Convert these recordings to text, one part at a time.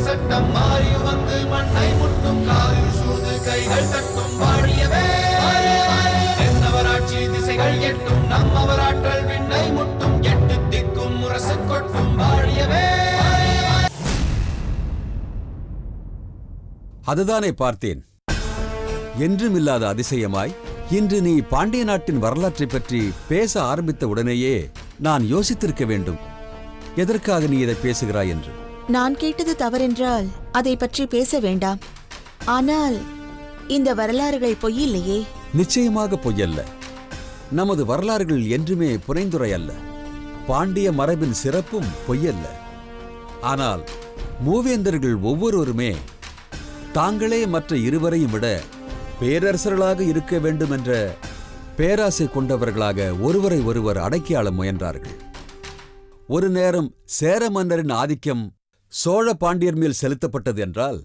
சட்டம் மாறி வந்து மண்ணை முட்டும் காலில் சூழ்ந்து கைகள் தட்டும் வாழியவே தென்னவராட்சி திசைகள் எட்டும் நம்மவராற்றல் விண்ணை முட்டும் எட்டு திக்கும் முரசு கொட்டும் வாழியவே. அதுதானே பார்த்தேன். என்றும் இல்லாத அதிசயமாய் இன்று நீ பாண்டிய நாட்டின் வரலாற்றை பற்றி பேச ஆரம்பித்த உடனேயே நான் யோசித்திருக்க வேண்டும் எதற்காக நீ இதை பேசுகிறாய் என்று. நான் கேட்டது தவறென்றால் அதை பற்றி பேச வேண்டாம். ஆனால் இந்த வரலாறுகள் பொய்யில்லையே. நிச்சயமாக பொய்யல்ல. நமது வரலாறுகள் என்றுமே புனைந்துரை அல்ல. பாண்டிய மரபின் சிறப்பும் பொய்யல்ல. ஆனால் மூவேந்தர்கள் ஒவ்வொருவருமே தாங்களே மற்ற இருவரையும் விட பேரரசர்களாக இருக்க வேண்டும் என்ற பேராசை கொண்டவர்களாக ஒருவரை ஒருவர் அடக்கி ஆள முயன்றார்கள். ஒரு நேரம் சேர மன்னரின் ஆதிக்கம் சோழ பாண்டியர் மேல் செலுத்தப்பட்டது என்றால்,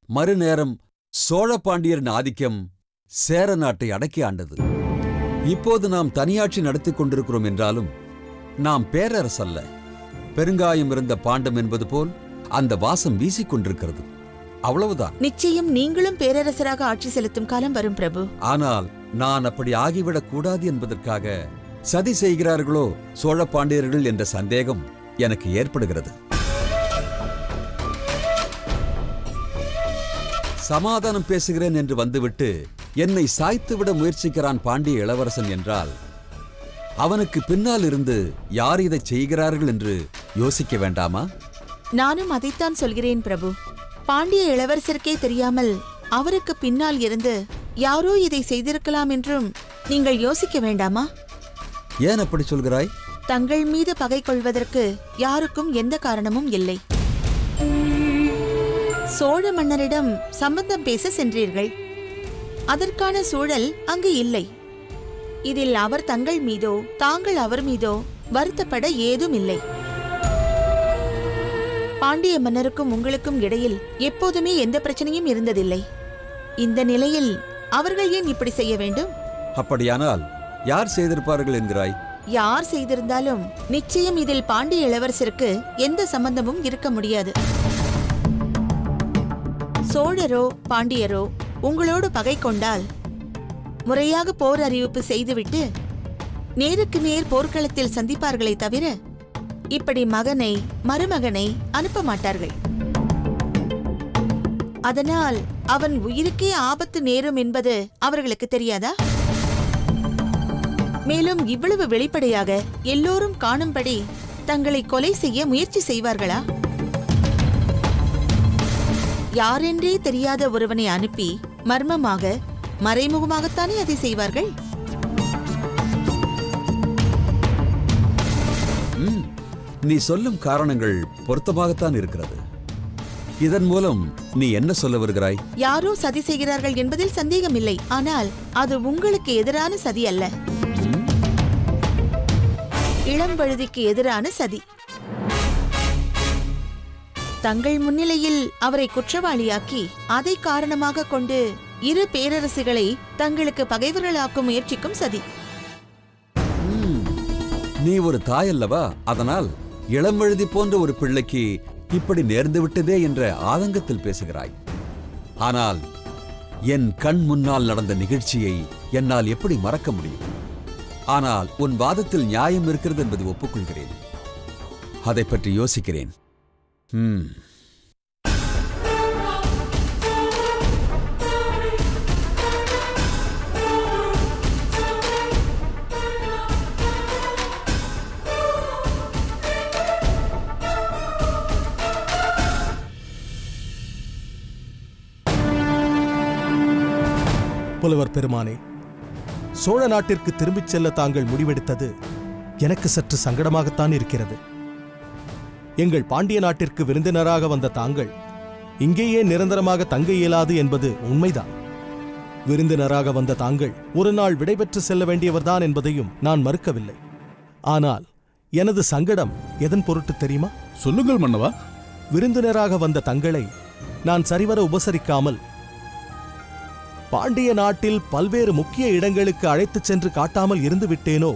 மறுநேரம் சோழ பாண்டியரின் ஆதிக்கம் சேர நாட்டை அடக்கி ஆண்டது. இப்போது நாம் தனியாட்சி நடத்தி கொண்டிருக்கிறோம் என்றாலும் நாம் பேரரசல்ல. பெருங்காயம் இருந்த பாண்டம் என்பது போல் அந்த வாசம் வீசிக்கொண்டிருக்கிறது. அவ்வளவுதான். நிச்சயம் நீங்களும் பேரரசராக ஆட்சி செலுத்தும் காலம் வரும் பிரபு. ஆனால் நான் அப்படி ஆகிவிடக் கூடாது என்பதற்காக சதி செய்கிறார்களோ சோழ பாண்டியர்கள் என்ற சந்தேகம் எனக்கு ஏற்படுகிறது. சமாதானம் பேசுகிறேன் என்று வந்துவிட்டு என்னை சாய்த்துவிட முயற்சிக்கிறான் பாண்டிய இளவரசன் என்றால் அவனுக்கு பின்னால் இருந்து யார் இதை செய்கிறார்கள் என்று யோசிக்க வேண்டாமா? நானும் அதைத்தான் சொல்கிறேன் பிரபு. பாண்டிய இளவரசருக்கே தெரியாமல் அவருக்கு பின்னால் இருந்து யாரோ இதை செய்திருக்கலாம் என்றும் நீங்கள் யோசிக்க வேண்டாமா? ஏன் அப்படி சொல்கிறாய்? தங்கள் மீது பகை கொள்வதற்கு யாருக்கும் எந்த காரணமும் இல்லை. சோழ மன்னரிடம் சம்பந்தம் பேச சென்றீர்கள். அதற்கான சூழல் அங்கு இல்லை. இதில் அவர் தங்கள் மீதோ தாங்கள் அவர் மீதோ வருத்தப்பட ஏதும் இல்லை. பாண்டிய மன்னருக்கும் உங்களுக்கும் இடையில் எப்போதுமே எந்த பிரச்சனையும் இருந்ததில்லை. இந்த நிலையில் அவர்கள் ஏன் இப்படி செய்ய வேண்டும்? அப்படியானால் யார் செய்திருப்பார்கள் என்கிறாய்? யார் செய்திருந்தாலும் நிச்சயம் இதில் பாண்டிய இளவரசருக்கு எந்த சம்பந்தமும் இருக்க முடியாது. சோழரோ பாண்டியரோ உங்களோடு பகை கொண்டால் முறையாக போர் அறிவிப்பு செய்துவிட்டு நேருக்கு நேர் போர்க்களத்தில் சந்திப்பார்களே தவிர இப்படி மகனை மருமகனை அனுப்ப மாட்டார்கள். அதனால் அவன் உயிருக்கே ஆபத்து நேரும் என்பது அவர்களுக்கு தெரியாதா? மேலும் இவ்வளவு வெளிப்படையாக எல்லோரும் காணும்படி தங்களை கொலை செய்ய முயற்சி செய்வார்களா? யாரென்றே தெரியாத ஒருவனை அனுப்பி மர்மமாக மறைமுகமாகத்தானே அதை செய்வார்கள். நீ சொல்லும் காரணங்கள் பொருத்தமாகத்தான் இருக்கிறது. இதன் மூலம் நீ என்ன சொல்ல வருகிறாய்? யாரோ சதி செய்கிறார்கள் என்பதில் சந்தேகம் இல்லை. ஆனால் அது உங்களுக்கு எதிரான சதி அல்ல. இளம்பழுதிக்கு எதிரான சதி. தங்கள் முன்னிலையில் அவரை குற்றவாளியாக்கி அதை காரணமாக கொண்டு இரு பேரரசுகளை தங்களுக்கு பகைவர்களாக்கும் முயற்சிக்கும் சதி. நீ ஒரு தாய் அல்லவா? அதனால் இளம்பழுதி போன்ற ஒரு பிள்ளைக்கு இப்படி நேர்ந்து விட்டதே என்ற ஆதங்கத்தில் பேசுகிறாய். ஆனால் என் கண் முன்னால் நடந்த நிகழ்ச்சியை என்னால் எப்படி மறக்க முடியும்? ஆனால் உன் வாதத்தில் நியாயம் இருக்கிறது என்பதை ஒப்புக்கொள்கிறேன். அதை பற்றி யோசிக்கிறேன். புலவர் பெருமானே, சோழ நாட்டிற்கு திரும்பிச் செல்ல தாங்கள் முடிவெடுத்தது எனக்கு சற்று சங்கடமாகத்தான் இருக்கிறது. எங்கள் பாண்டிய நாட்டிற்கு விருந்தினராக வந்த தாங்கள் இங்கேயே நிரந்தரமாக தங்க இயலாது என்பது உண்மைதான். விருந்தினராக வந்த தாங்கள் ஒரு நாள் விடைபெற்று செல்ல வேண்டியவர்தான் என்பதையும் நான் மறுக்கவில்லை. ஆனால் எனது சங்கடம் எதன் பொருட்டு தெரியுமா? சொல்லுங்கள் மன்னவா. விருந்தினராக வந்த தங்களை நான் சரிவர உபசரிக்காமல் பாண்டிய நாட்டில் பல்வேறு முக்கிய இடங்களுக்கு அழைத்துச் சென்று காட்டாமல் இருந்து விட்டேனோ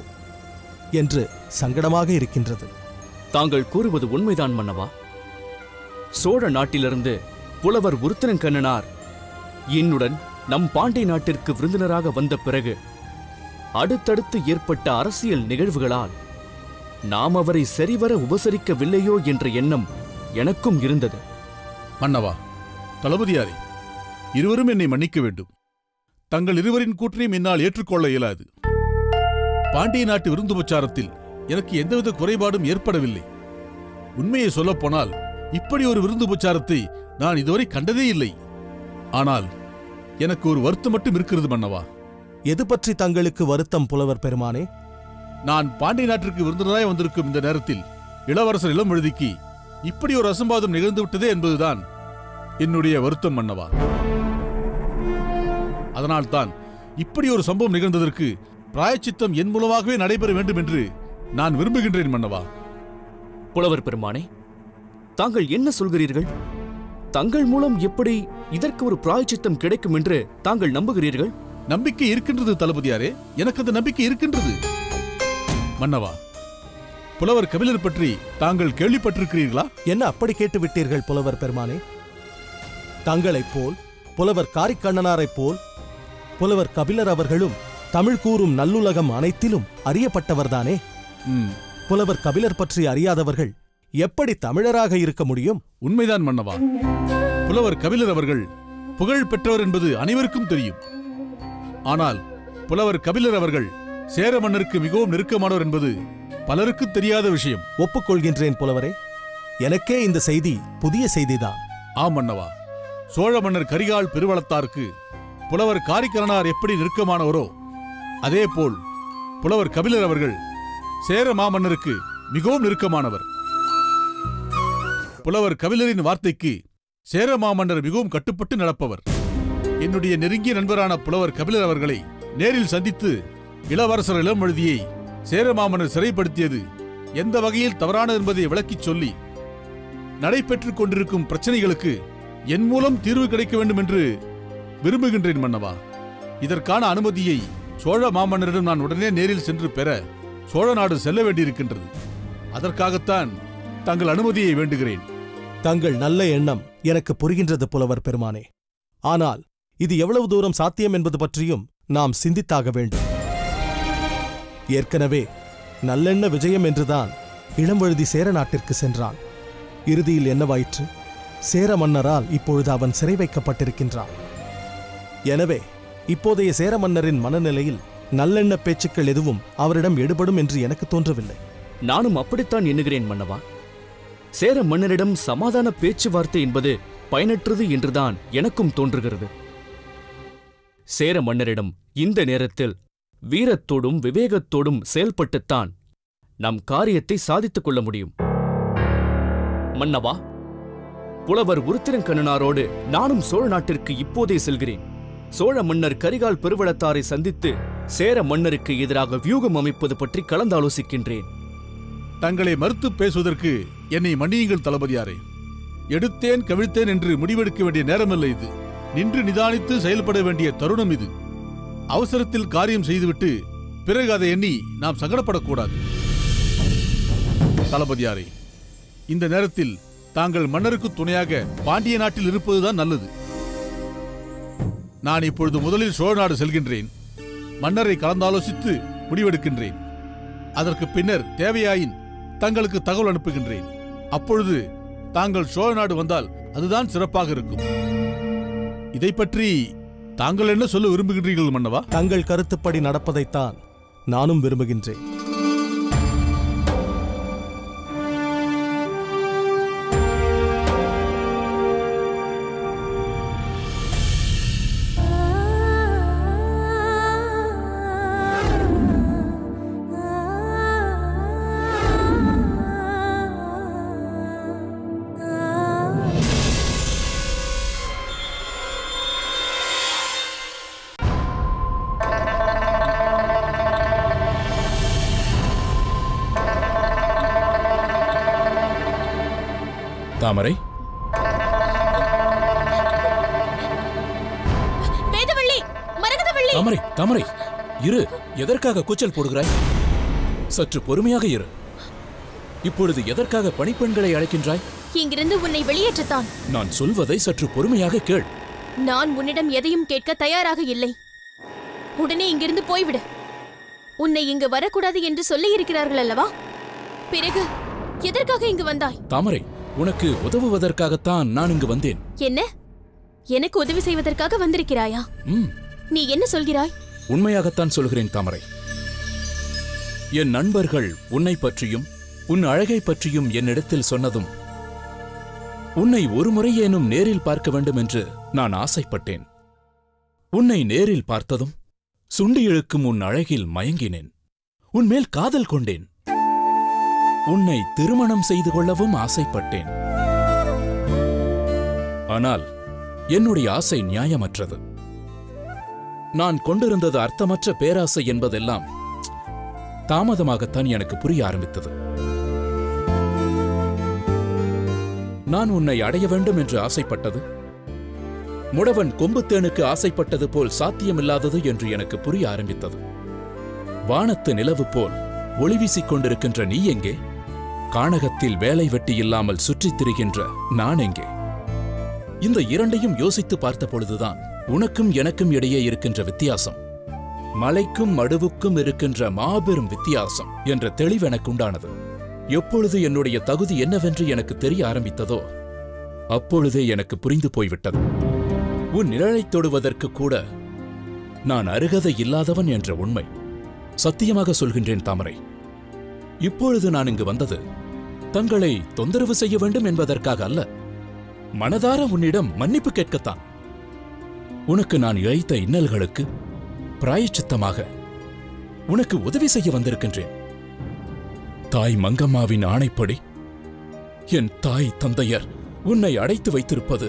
என்று சங்கடமாக இருக்கின்றது. தாங்கள் கூறுவது உண்மைதான் மன்னவா. சோழ நாட்டிலிருந்து புலவர் உருத்திரங்கண்ணனார் என்னுடன் நம் பாண்டிய நாட்டிற்கு விருந்தினராக வந்த பிறகு அடுத்தடுத்து ஏற்பட்ட அரசியல் நிகழ்வுகளால் நாம் அவரை சரிவர உபசரிக்கவில்லையோ என்ற எண்ணம் எனக்கும் இருந்தது. மன்னவா, தளபதியாரே, இருவரும் என்னை மன்னிக்க வேண்டும். தங்கள் இருவரின் கூற்றையும் என்னால் ஏற்றுக்கொள்ள இயலாது. பாண்டிய நாட்டு விருந்துபச்சாரத்தில் எனக்கு எந்தவித குறைபாடும் ஏற்படவில்லை. உண்மையை சொல்லப்போனால் இப்படி ஒரு விருந்துபச்சாரத்தை நான் இதுவரை கண்டதே இல்லை. ஆனால் எனக்கு ஒரு வருத்தம் மட்டும் இருக்கிறது மன்னவா. எது பற்றி தங்களுக்கு வருத்தம் புலவர் பெருமானே? நான் பாண்டிய நாட்டிற்கு விருந்தினராய் வந்திருக்கும் இந்த நேரத்தில் இளவரசர் இளம்வழுதிக்கு இப்படி ஒரு அசம்பாதம் நிகழ்ந்துவிட்டதே என்பதுதான் என்னுடைய வருத்தம் மன்னவா. அதனால்தான் இப்படி ஒரு சம்பவம் நிகழ்ந்ததற்கு பிராயச்சித்தம் என் மூலமாகவே நடைபெற வேண்டும் என்று நான் விரும்புகின்றேன் மன்னவா. புலவர் பெருமானே, தாங்கள் என்ன சொல்கிறீர்கள்? தங்கள் மூலம் எப்படி இதற்கு ஒரு பிராயச்சித்தம் கிடைக்கும் என்று தாங்கள் நம்புகிறீர்கள்? நம்பிக்கை இருக்கின்றது தளபதியாரே, எனக்கு அந்த நம்பிக்கை இருக்கின்றது. மன்னவா, புலவர் கபிலர் பற்றி தாங்கள் கேள்விப்பட்டிருக்கிறீர்களா? என்ன அப்படி கேட்டு விட்டீர்கள் புலவர் பெருமானே? தங்களைப் போல், புலவர் காரிக்கண்ணனாரைப் போல், புலவர் கபிலர் அவர்களும் தமிழ் கூறும் நல்லுலகம் அனைத்திலும் அறியப்பட்டவர்தானே. புலவர் கபிலர் பற்றி அறியாதவர்கள் எப்படி தமிழராக இருக்க முடியும்? உண்மைதான் மன்னவா. புலவர் கபிலர் அவர்கள் புகழ் பெற்றவர் என்பது அனைவருக்கும் தெரியும். ஆனால் புலவர் கபிலர் அவர்கள் சேர மன்னருக்கு மிகவும் நெருக்கமானவர் என்பது பலருக்கு தெரியாத விஷயம். ஒப்புக்கொள்கின்றேன் புலவரே, எனக்கே இந்த செய்தி புதிய செய்திதான். ஆம் மன்னவா, சோழ மன்னர் கரிகால் பெருவளத்தாருக்கு புலவர் காரிக்கரணார் எப்படி நெருக்கமானவரோ அதேபோல் புலவர் கபிலர் அவர்கள் சேர மாமன்னருக்கு மிகவும் நெருக்கமானவர். புலவர் கபிலரின் வார்த்தைக்கு சேர மாமன்னர் மிகவும் கட்டுப்பட்டு நடப்பவர். என்னுடைய நெருங்கிய நண்பரான புலவர் கபிலர் அவர்களை நேரில் சந்தித்து இளவரசர் இளம்வழுதியை சேரமாமன்னர் சிறைப்படுத்தியது எந்த வகையில் தவறானது என்பதை விளக்கிச் சொல்லி நடைபெற்றுக் கொண்டிருக்கும் பிரச்சனைகளுக்கு என் மூலம் தீர்வு கிடைக்க வேண்டும் என்று விரும்புகின்றேன் மன்னவா. இதற்கான அனுமதியை சோழ மாமன்னரிடம் நான் உடனே நேரில் சென்று பெற சோழ நாடு செல்ல வேண்டியிருக்கின்றது. அதற்காகத்தான் தங்கள் அனுமதியை வேண்டுகிறேன். தங்கள் நல்ல எண்ணம் எனக்கு புரிகின்றது புலவர் பெருமானே. ஆனால் இது எவ்வளவு தூரம் சாத்தியம் என்பது பற்றியும் நாம் சிந்தித்தாக வேண்டும். ஏற்கனவே நல்லெண்ண விஜயம் என்றுதான் இளம்வழுதி சேர நாட்டிற்கு சென்றான். இறுதியில் என்னவாயிற்று? சேர மன்னரால் இப்பொழுது அவன் சிறை வைக்கப்பட்டிருக்கின்றான். எனவே இப்போதைய சேர மன்னரின் மனநிலையில் நல்லெண்ண பேச்சுக்கள் எதுவும் அவரிடம் எடுபடும் என்று எனக்கு தோன்றவில்லை. நானும் அப்படித்தான் எண்ணுகிறேன் மன்னவா. சேர மன்னரிடம் சமாதான பேச்சுவார்த்தை என்பது பயனற்றது என்றுதான் எனக்கும் தோன்றுகிறது. சேர மன்னரிடம் இந்த நேரத்தில் வீரத்தோடும் விவேகத்தோடும் செயல்பட்டுத்தான் நம் காரியத்தை சாதித்துக் கொள்ள முடியும். மன்னவா, புலவர் உருத்திரங்கண்ணனாரோடு நானும் சோழ நாட்டிற்கு இப்போதே செல்கிறேன். சோழ மன்னர் கரிகால் பெருவளத்தாரை சந்தித்து சேர மன்னருக்கு எதிராக வியூகம் அமைப்பது பற்றி கலந்தாலோசிக்கின்றேன். தங்களை மறுத்து பேசுவதற்கு என்னை மன்னியுங்கள் தளபதியாரே. எடுத்தேன் கவிழ்த்தேன் என்று முடிவெடுக்க வேண்டிய நேரமல்ல இது. நின்று நிதானித்து செயல்பட வேண்டிய தருணம் இது. அவசரத்தில் காரியம் செய்துவிட்டு பிறகு அதை எண்ணி நாம் சங்கடப்படக்கூடாது. தளபதியாரே, இந்த நேரத்தில் தாங்கள் மன்னருக்கு துணையாக பாண்டிய நாட்டில் இருப்பதுதான் நல்லது. நான் இப்பொழுது முதலில் சோழ நாடு செல்கின்றேன். மன்னரை கலந்தாலோசித்து முடிவெடுக்கின்றேன். அதற்கு பின்னர் தேவையாயின் தங்களுக்கு தகவல் அனுப்புகின்றேன். அப்பொழுது தாங்கள் சோழ நாடு வந்தால் அதுதான் சிறப்பாக இருக்கும். இதை பற்றி தாங்கள் என்ன சொல்ல விரும்புகின்றீர்கள் மன்னவா? தங்கள் கருத்துப்படி நடப்பதைத்தான் நானும் விரும்புகின்றேன். தாமரை, வேதவள்ளி, மரகதவள்ளி. தாமரை, தாமரை, இரு. எதற்காக கூச்சல் போடுகிறாய்? சற்று பொறுமையாக இரு. இப்பொழுது எதற்காக பணிப்பெண்களை அழைக்கின்றாய்? இங்கிருந்து உன்னை வெளியேற்றத்தான். நான் சொல்வதை சற்று பொறுமையாக கேள். நான் உன்னிடம் எதையும் கேட்க தயாராக இல்லை. உடனே இங்கிருந்து போய்விடு. உன்னை இங்கு வரக்கூடாது என்று சொல்லி இருக்கிறார்கள் அல்லவா? பிறகு எதற்காக இங்கு வந்தாய்? தாமரை, உனக்கு உதவுவதற்காகத்தான் நான் இங்கு வந்தேன். என்ன? எனக்கு உதவி செய்வதற்காக வந்திருக்கிறாயா? நீ என்ன சொல்கிறாய்? உண்மையாகத்தான் சொல்கிறேன் தாமரை. என் நண்பர்கள் உன்னை பற்றியும் உன் அழகை பற்றியும் என்னிடத்தில் சொன்னதும் உன்னை ஒருமுறையேனும் நேரில் பார்க்க வேண்டும் என்று நான் ஆசைப்பட்டேன். உன்னை நேரில் பார்த்ததும் சுண்டி இழுக்கும் உன் அழகில் மயங்கினேன். உன்மேல் காதல் கொண்டேன். உன்னை திருமணம் செய்து கொள்ளவும் ஆசைப்பட்டேன். ஆனால் என்னுடைய ஆசை நியாயமற்றது. நான் கொண்டிருந்தது அர்த்தமற்ற பேராசை என்பதெல்லாம் தாமதமாகத்தான் எனக்கு புரிய ஆரம்பித்தது. நான் உன்னை அடைய வேண்டும் என்று ஆசைப்பட்டது முடவன் கொம்புத்தேனுக்கு ஆசைப்பட்டது போல் சாத்தியமில்லாதது என்று எனக்கு புரிய ஆரம்பித்தது. வானத்து நிலவு போல் ஒளி வீசிக் கொண்டிருக்கின்ற நீ எங்கே? கானகத்தில் வேலை வெட்டி இல்லாமல் சுற்றித் திரிகின்ற நான் எங்கே? இந்த இரண்டையும் யோசித்து பார்த்த பொழுதுதான் உனக்கும் எனக்கும் இடையே இருக்கின்ற வித்தியாசம், மலைக்கும் மடுவுக்கும் இருக்கின்ற மாபெரும் வித்தியாசம் என்ற தெளிவு எனக்கு உண்டானது. எப்பொழுது என்னுடைய தகுதி என்னவென்று எனக்கு தெரிய ஆரம்பித்ததோ அப்பொழுதே எனக்கு புரிந்து போய்விட்டது. உன் நிழலைத் தொடுவதற்கு கூட நான் அருகதை இல்லாதவன் என்ற உண்மை. சத்தியமாக சொல்கின்றேன் தாமரை, இப்பொழுது நான் இங்கு வந்தது தங்களை தொந்தரவு செய்ய வேண்டும் என்பதற்காக அல்ல. மனதார உன்னிடம் மன்னிப்பு கேட்கத்தான். உனக்கு நான் இழைத்த இன்னல்களுக்கு பிராயச்சித்தமாக உனக்கு உதவி செய்ய வந்திருக்கின்றேன். தாய் மங்கம்மாவின் ஆணைப்படி என் தாய் தந்தையர் உன்னை அடைத்து வைத்திருப்பது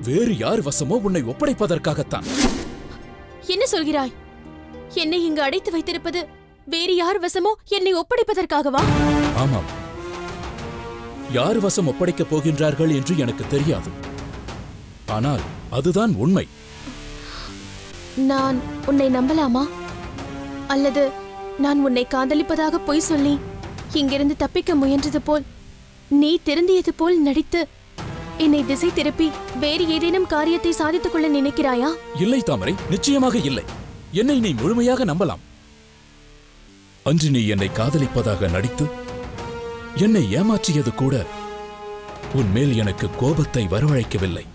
வேறு யார் வசமோ உன்னை ஒப்படைப்பதற்காகத்தான். என்ன சொல்கிறாய்? என்னை இங்கு அடைத்து வைத்திருப்பது வேறு யார் வசமோ என்னை ஒப்படைப்பதற்காகவா? ஆமாம், யார் வசம் ஒப்படைக்கப் போகின்றார்கள் என்று எனக்கு தெரியாது. ஆனால் அதுதான் உண்மை. நான் உன்னை நம்பலாமா? அல்லது நான் உன்னை காதலிப்பதாக பொய் சொல்லி இங்கிருந்து தப்பிக்க முயன்றது போல் நீ திருந்தியது போல் நடித்து என்னை திசை திருப்பி வேறு ஏதேனும் காரியத்தை சாதித்துக் கொள்ள நினைக்கிறாயா? இல்லை தாமரை, நிச்சயமாக இல்லை. என்னை நீ முழுமையாக நம்பலாம். அன்று நீ என்னை காதலிப்பதாக நடித்து என்னை ஏமாற்றியது கூட உன்மேல் எனக்கு கோபத்தை வரவழைக்கவில்லை.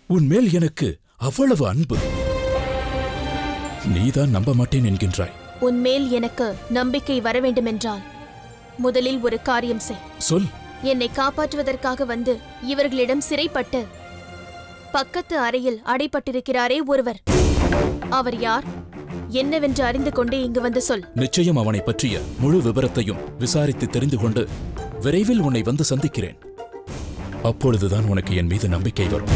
உன்மேல் எனக்கு அவ்வளவு அன்பு. நீதான் நம்ப மாட்டேன் என்கின்றாய். உன்மேல் எனக்கு நம்பிக்கை வர வேண்டுமென்றால் முதலில் ஒரு காரியம் செய். சொல். என்னை காப்பாற்றுவதற்காக வந்து இவர்களிடம் சிறைப்பட்டு பக்கத்து அறையில் அடைப்பட்டிருக்கிறாரே ஒருவர். அவர் யார், என்னவென்று அறிந்து கொண்டே இங்கு வந்து சொல். நிச்சயம் அவனை பற்றிய முழு விபரத்தையும் விசாரித்து தெரிந்து கொண்டு விரைவில் உன்னை வந்து சந்திக்கிறேன். அப்பொழுதுதான் உனக்கு என் மீது நம்பிக்கை வரும்.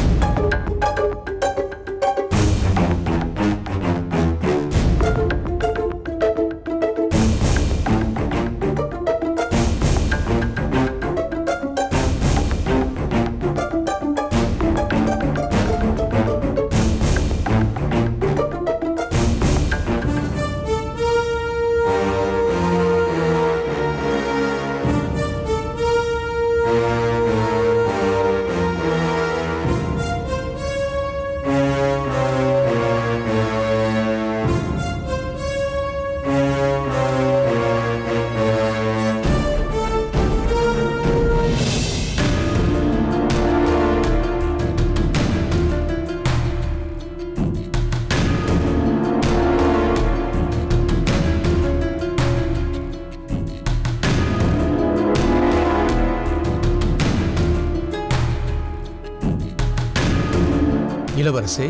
இளவரசே,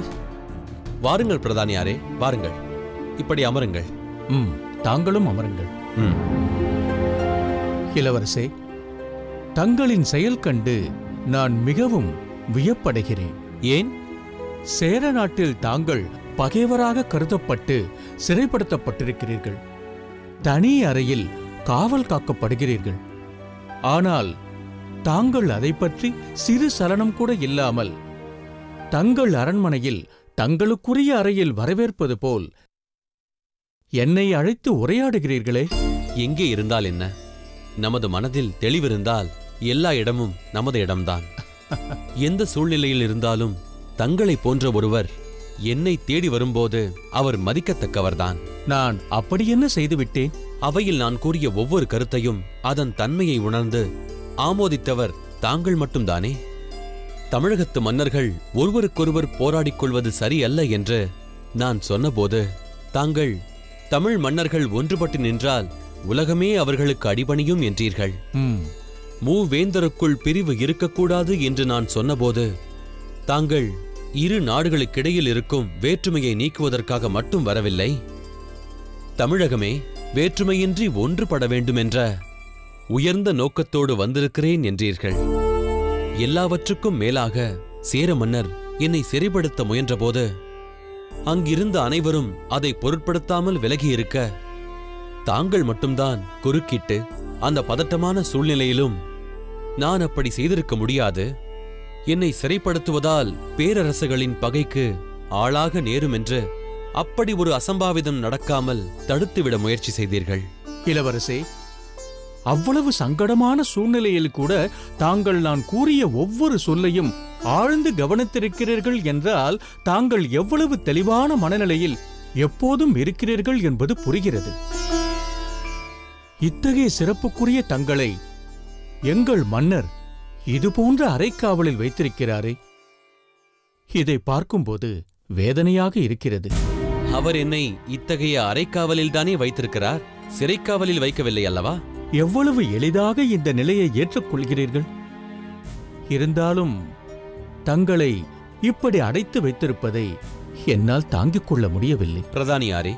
வாருங்கள் பிரதானியாரே, வாருங்கள். இப்படி அமருங்கள். தாங்களும் அமருங்கள். இளவரசே, தங்களின் செயல் கண்டு நான் மிகவும் வியப்படைகிறேன். ஏன்? சேர நாட்டில் தாங்கள் பகைவராக கருதப்பட்டு சிறைப்படுத்தப்பட்டிருக்கிறீர்கள். தனி அறையில் காவல் காக்கப்படுகிறீர்கள். ஆனால் தாங்கள் அதை பற்றி சிறு சலனம் கூட இல்லாமல் தங்கள் அரண்மனையில் தங்களுக்குரிய அறையில் வரவேற்பது போல் என்னை அழைத்து உரையாடுகிறீர்களே. எங்கே இருந்தால் என்ன? நமது மனதில் தெளிவிருந்தால் எல்லா இடமும் நமது இடம்தான். எந்த சூழ்நிலையில் இருந்தாலும் தங்களைப் போன்ற ஒருவர் என்னை தேடி வரும்போது அவர் மதிக்கத்தக்கவர்தான். நான் அப்படி என்ன செய்துவிட்டேன்? அவையில் நான் கூறிய ஒவ்வொரு கருத்தையும் அதன் தன்மையை உணர்ந்து ஆமோதித்தவர் தாங்கள் மட்டும்தானே? தமிழகத்து மன்னர்கள் ஒருவருக்கொருவர் போராடிக் கொள்வது சரியல்ல என்று நான் சொன்னபோது தாங்கள் தமிழ் மன்னர்கள் ஒன்றுபட்டு நின்றால் உலகமே அவர்களுக்கு அடிபணியும் என்றீர்கள். மூவேந்தருக்குள் பிரிவு இருக்கக்கூடாது என்று நான் சொன்னபோது தாங்கள் இரு நாடுகளுக்கிடையில் இருக்கும் வேற்றுமையை நீக்குவதற்காக மட்டும் வரவில்லை, தமிழகமே வேற்றுமையின்றி ஒன்றுபட வேண்டுமென்ற உயர்ந்த நோக்கத்தோடு வந்திருக்கிறேன் என்றீர்கள். எல்லாவற்றுக்கும் மேலாக சேர மன்னர் என்னை சிறைப்படுத்த முயன்றபோது அங்கிருந்த அனைவரும் அதை பொருட்படுத்தாமல் விலகியிருக்க தாங்கள் மட்டும்தான் குறுக்கிட்டு அந்த பதட்டமான சூழ்நிலையிலும் நான் அப்படி செய்திருக்க முடியாது, என்னை சிறைப்படுத்துவதால் பேரரசுகளின் பகைக்கு ஆளாக நேரும் என்று அப்படி ஒரு அசம்பாவிதம் நடக்காமல் தடுத்துவிட முயற்சி செய்தீர்கள். இளவரசே, அவ்வளவு சங்கடமான சூழ்நிலையில் கூட தாங்கள் நான் கூறிய ஒவ்வொரு சொல்லையும் ஆழ்ந்து கவனித்திருக்கிறீர்கள் என்றால் தாங்கள் எவ்வளவு தெளிவான மனநிலையில் எப்போதும் இருக்கிறீர்கள் என்பது புரிகிறது. இத்தகைய சிறப்புக்குரிய தங்களை எங்கள் மன்னர் இதுபோன்ற அறைக்காவலில் வைத்திருக்கிறாரே, இதை பார்க்கும்போது வேதனையாக இருக்கிறது. அவர் என்னை இத்தகைய அறைக்காவலில்தானே வைத்திருக்கிறார், சிறைக்காவலில் வைக்கவில்லை அல்லவா? எவ்வளவு எளிதாக இந்த நிலையை ஏற்றுக்கொள்கிறீர்கள். இருந்தாலும் தங்களை இப்படி அடைத்து வைத்திருப்பதை என்னால் தாங்கிக் கொள்ள முடியவில்லை. பிரதானியாரே,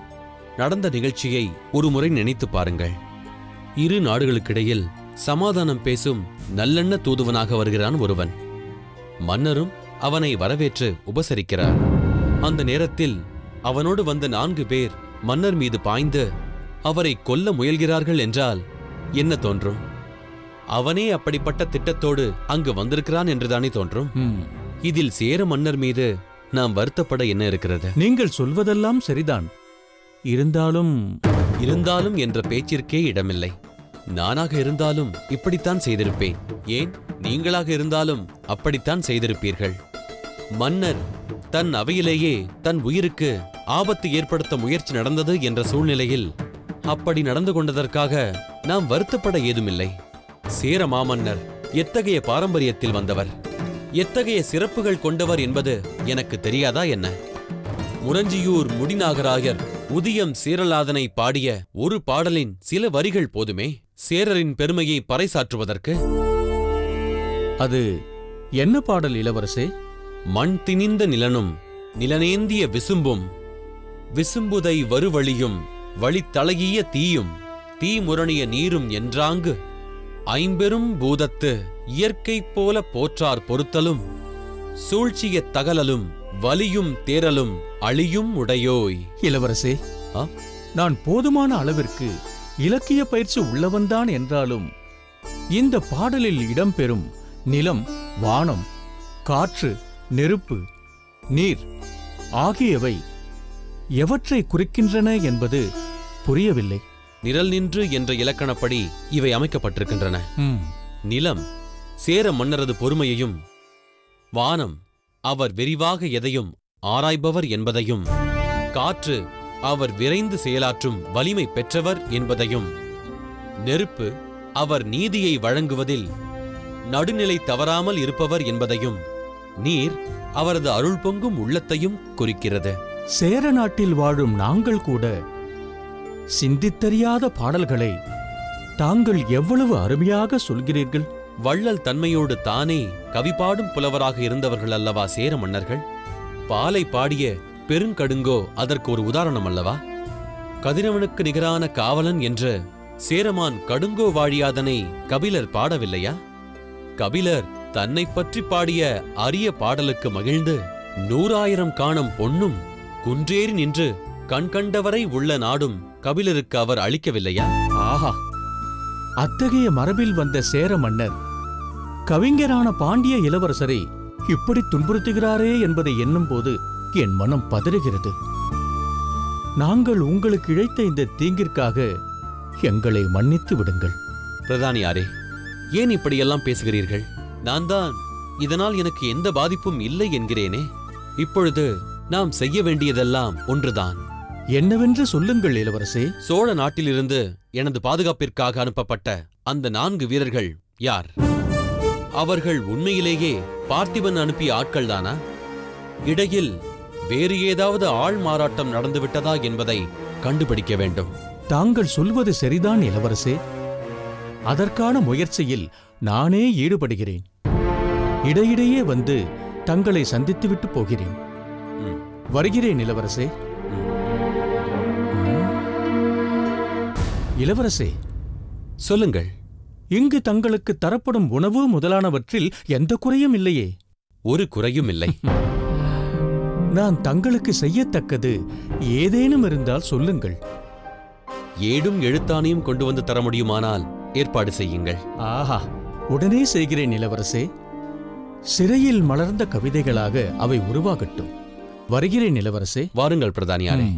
நடந்த நிகழ்ச்சியை ஒரு முறை நினைத்து பாருங்கள். இரு நாடுகளுக்கிடையில் சமாதானம் பேசும் நல்லெண்ண தூதுவனாக வருகிறான் ஒருவன். மன்னரும் அவனை வரவேற்று உபசரிக்கிறார். அந்த நேரத்தில் அவனோடு வந்த 4 பேர் மன்னர் மீது பாய்ந்து அவரை கொல்ல முயல்கிறார்கள் என்றால் என்ன தோன்றும்? அவனே அப்படிப்பட்ட திட்டத்தோடு அங்கு வந்திருக்கிறான் என்றுதானே தோன்றும். இதில் சேர மன்னர் மீது நாம் வருத்தப்பட என்ன இருக்கிறது? நீங்கள் சொல்வதெல்லாம் சரிதான். இருந்தாலும் என்ற பேச்சிற்கே இடமில்லை. நானாக இருந்தாலும் இப்படித்தான் செய்திருப்பேன். ஏன், நீங்களாக இருந்தாலும் அப்படித்தான் செய்திருப்பீர்கள். மன்னர் தன் அவையிலேயே தன் உயிருக்கு ஆபத்து ஏற்படுத்த முயற்சி நடந்தது என்ற சூழ்நிலையில் அப்படி நடந்து கொண்டதற்காக நாம் வருத்தப்பட ஏதுமில்லை. சேர மாமன்னர் எத்தகைய பாரம்பரியத்தில் வந்தவர், எத்தகைய சிறப்புகள் கொண்டவர் என்பது எனக்கு தெரியாதா என்ன? முரஞ்சியூர் முடிநாகராயர் உதியம் சேரலாதனை பாடிய ஒரு பாடலின் சில வரிகள் போதுமே சேரரின் பெருமையை பறைசாற்றுவதற்கு. அது என்ன பாடல் இளவரசே? மண் திணிந்த நிலனும் நிலனேந்திய விசும்பும் விசும்புதை வருவழியும் வழித்தலையிய தீயும் தீமுரணிய நீரும் என்றாங்கு ஐம்பெரும் பூதத்து இயற்கை போல போற்றார் பொறுத்தலும் சூழ்ச்சிய தகலலும் வலியும் தேரலும் அழியும் உடையோய். இளவரசே, நான் போதுமான அளவிற்கு இலக்கிய பயிற்சி உள்ளவன்தான் என்றாலும் இந்த பாடலில் இடம்பெறும் நிலம், வானம், காற்று, நெருப்பு, நீர் ஆகியவை எவற்றை குறிக்கின்றன என்பது புரியவில்லை. நிரல் நின்று என்ற இலக்கணப்படி இவை அமைக்கப்பட்டிருக்கின்றன. நிலம் சேர மன்னரது பொறுமையையும், வானம் அவர் விரிவாக எதையும் ஆராய்பவர் என்பதையும், காற்று அவர் விரைந்து செயலாற்றும் வலிமை பெற்றவர் என்பதையும், நெருப்பு அவர் நீதியை வழங்குவதில் நடுநிலை தவறாமல் இருப்பவர் என்பதையும், நீர் அவரது அருள் பொங்கும் உள்ளத்தையும் குறிக்கிறது. சேர நாட்டில் வாழும் நாங்கள் கூட சிந்தித்தறியாத பாடல்களை தாங்கள் எவ்வளவு அருமையாக சொல்கிறீர்கள். வள்ளல் தன்மையோடு தானே கவிபாடும் புலவராக இருந்தவர்கள் அல்லவா சேர மன்னர்கள்? பாலை பாடிய பெருங்கடுங்கோ அதற்கு ஒரு உதாரணம் அல்லவா? கதிரவனுக்கு நிகரான காவலன் என்று சேரமான் கடுங்கோ வாழியாதனை கபிலர் பாடவில்லையா? கபிலர் தன்னை பற்றி பாடிய அரிய பாடலுக்கு மகிழ்ந்து 100,000 காணம் பொன்னும் குன்றேறி நின்று கண்கண்டவரை உள்ள நாடும் கபிலருக்கு அவர் அளிக்கவில்லையா? ஆஹா, அத்தகைய மரபில் வந்த சேர மன்னர் கவிஞரான பாண்டிய இளவரசரை இப்படி துன்புறுத்துகிறாரே என்பதை எண்ணும்போது என் மனம் பதறுகிறது. நாங்கள் உங்களுக்கு இழைத்த இந்த தீங்கிற்காக எங்களை மன்னித்து விடுங்கள். பிரதானியாரே, ஏன் இப்படியெல்லாம் பேசுகிறீர்கள்? நான் தான் இதனால் எனக்கு எந்த பாதிப்பும் இல்லை என்கிறேனே. இப்பொழுது நாம் செய்ய வேண்டியதெல்லாம் ஒன்றுதான். என்னவென்று சொல்லுங்கள் இளவரசே. சோழ நாட்டிலிருந்து எனது பாதுகாப்பிற்காக அனுப்பப்பட்ட அந்த 4 வீரர்கள் யார்? அவர்கள் உண்மையிலேயே பார்த்திபன் அனுப்பிய ஆட்கள்தானா? இடையில் வேறு ஏதாவது ஆள் மாறாட்டம் நடந்துவிட்டதா என்பதை கண்டுபிடிக்க வேண்டும். தாங்கள் சொல்வது சரிதான் இளவரசே. அதற்கான முயற்சியில் நானே ஈடுபடுகிறேன். இடையிடையே வந்து தங்களை சந்தித்துவிட்டு போகிறேன். வருகிறேன் இளவரசே. இளவரசே, சொல்லுங்கள். இங்கு தங்களுக்கு தரப்படும் உணவு முதலானவற்றில் எந்த குறையும் இல்லையே? ஒரு குறையும் இல்லை. நான் தங்களுக்கு செய்யத்தக்கது ஏதேனும் இருந்தால் சொல்லுங்கள். ஏடும் எழுத்தானையும் கொண்டு வந்து தர முடியுமானால் ஏற்பாடு செய்யுங்கள். ஆஹா, உடனே செய்கிறேன் இளவரசே. சிறையில் மலர்ந்த கவிதைகளாக அவை உருவாகட்டும். வருகிறேன் இளவரசே. வாருங்கள் பிரதானியாரே.